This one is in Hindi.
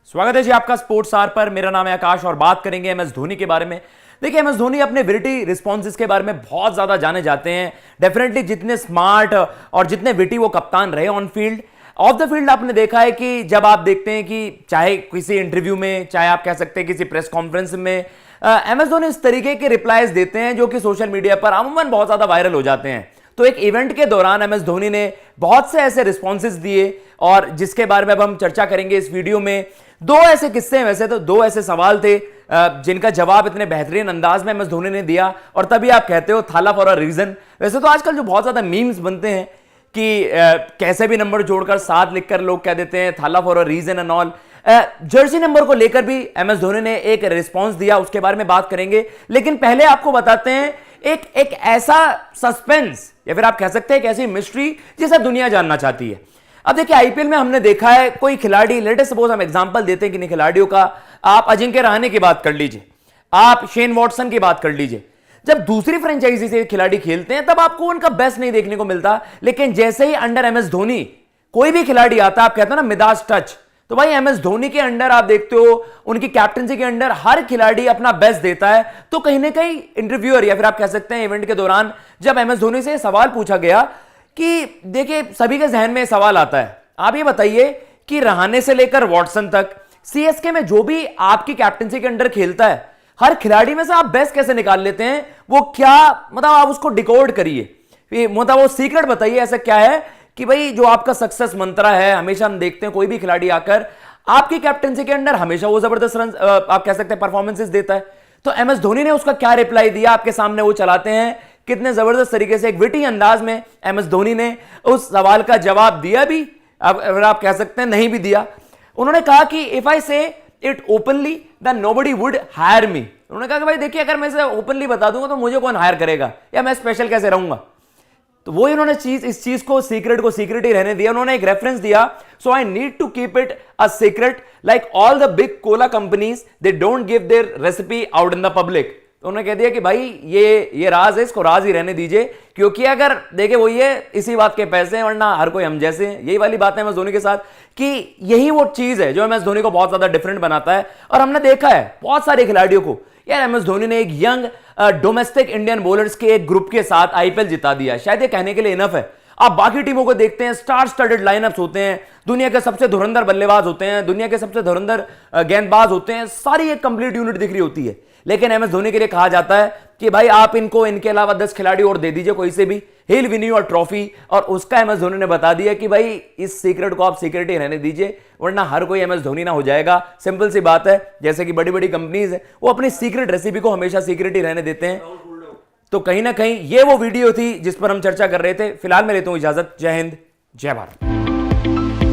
स्वागत है जी आपका स्पोर्ट्स आर पर। मेरा नाम है आकाश और बात करेंगे एमएस धोनी के बारे में। देखिए, एमएस धोनी अपने विटी रिस्पॉन्सेज के बारे में बहुत ज्यादा जाने जाते हैं। डेफिनेटली जितने स्मार्ट और जितने विटी वो कप्तान रहे on field, of the field आपने देखा है कि जब आप देखते हैं कि चाहे किसी इंटरव्यू में, चाहे आप कह सकते हैं किसी प्रेस कॉन्फ्रेंस में, एमएस धोनी इस तरीके के रिप्लाईज देते हैं जो कि सोशल मीडिया पर अमूमन बहुत ज्यादा वायरल हो जाते हैं। तो एक इवेंट के दौरान एमएस धोनी ने बहुत से ऐसे रिस्पॉन्सेज दिए और जिसके बारे में अब हम चर्चा करेंगे इस वीडियो में। दो ऐसे किस्से हैं, वैसे तो दो ऐसे सवाल थे जिनका जवाब इतने बेहतरीन अंदाज में एमएस धोनी ने दिया और तभी आप कहते हो थाला फॉर अ रीजन। वैसे तो आजकल जो बहुत ज्यादा मीम्स बनते हैं कि कैसे भी नंबर जोड़कर 7 लिखकर लोग कह देते हैं Thala for a reason and all. Jersey number को लेकर भी एमएस धोनी ने एक रिस्पॉन्स दिया, उसके बारे में बात करेंगे। लेकिन पहले आपको बताते हैं एक ऐसा सस्पेंस या फिर आप कह सकते हैं एक ऐसी मिस्ट्री जिसे दुनिया जानना चाहती है। अब देखिए, आईपीएल में हमने देखा है कोई खिलाड़ी, लेटेस्ट सपोज हम एग्जांपल देते हैं किन्हीं खिलाड़ियों का, आप अजिंक्य रहाणे की बात कर लीजिए, आप शेन वॉटसन की बात कर लीजिए। जब दूसरी फ्रेंचाइजी से खिलाड़ी खेलते हैं तब आपको उनका बेस्ट नहीं देखने को मिलता, लेकिन जैसे ही अंडर एमएस धोनी कोई भी खिलाड़ी आता है, आप कहते हो ना मिदास टच, तो भाई एमएस धोनी के अंडर आप देखते हो उनकी कैप्टनसी के अंडर हर खिलाड़ी अपना बेस्ट देता है। तो कहीं ना कहीं इंटरव्यूअर या फिर आप कह सकते हैं इवेंट के दौरान जब एमएस धोनी से सवाल पूछा गया कि देखिए सभी के जहन में सवाल आता है, आप ये बताइए कि रहाणे से लेकर वॉटसन तक सीएसके में जो भी आपकी कैप्टनसी के अंडर खेलता है, हर खिलाड़ी में से आप बेस्ट कैसे निकाल लेते हैं? वो क्या मतलब, आप उसको डिकोड करिए, मतलब वो सीक्रेट बताइए, ऐसा क्या है कि भाई जो आपका सक्सेस मंत्रा है। हमेशा हम देखते हैं कोई भी खिलाड़ी आकर आपकी कैप्टनसी के अंडर हमेशा वो जबरदस्त रन आप कह सकते हैं परफॉर्मेंसेस देता है। तो एमएस धोनी ने उसका क्या रिप्लाई दिया आपके सामने वो चलाते हैं। कितने जबरदस्त तरीके से एक विटी अंदाज में एमएस धोनी ने उस सवाल का जवाब दिया भी, अगर आप कह सकते हैं नहीं भी दिया। उन्होंने कहा कि if I say it openly then nobody would hire me. उन्होंने कहा कि भाई देखिए, अगर मैं इसे ओपनली बता दूंगा तो मुझे कौन हायर करेगा, या मैं स्पेशल कैसे रहूंगा। तो वही उन्होंने इस चीज को सीक्रेट ही रहने दिया। उन्होंने एक रेफरेंस दिया, so I need to keep it a secret like all the big cola companies, they don't give their recipe out in the public. तो उन्होंने कह दिया कि भाई ये राज है, इसको राज ही रहने दीजिए, क्योंकि अगर देखे वो ये इसी बात के पैसे हैं, वरना हर कोई हम जैसे हैं। यही वाली बात है एमएस धोनी के साथ कि यही वो चीज है जो एमएस धोनी को बहुत ज्यादा डिफरेंट बनाता है। और हमने देखा है बहुत सारे खिलाड़ियों को, यार एमएस धोनी ने एक यंग डोमेस्टिक इंडियन बॉलर्स के एक ग्रुप के साथ आईपीएल जिता दिया, शायद ये कहने के लिए इनफ है। आप बाकी टीमों को देखते हैं, स्टार स्टडेड लाइनअप्स होते हैं, दुनिया के सबसे धुरंधर बल्लेबाज होते हैं, दुनिया के सबसे धुरंधर गेंदबाज होते हैं, सारी एक कंप्लीट यूनिट दिख रही होती है। लेकिन एमएस धोनी के लिए कहा जाता है कि भाई आप इनको इनके अलावा 10 खिलाड़ी और दे दीजिए कोई से भी, he will win you a trophy. और उसका एमएस धोनी ने बता दिया कि भाई इस सीक्रेट को आप सीक्रेट ही रहने दीजिए, वरना हर कोई एमएस धोनी ना हो जाएगा। सिंपल सी बात है, जैसे कि बड़ी बड़ी कंपनीज है वो अपनी सीक्रेट रेसिपी को हमेशा सीक्रेट ही रहने देते हैं। तो कहीं ना कहीं ये वो वीडियो थी जिस पर हम चर्चा कर रहे थे। फिलहाल मैं लेता हूं इजाजत। जय हिंद, जय भारत।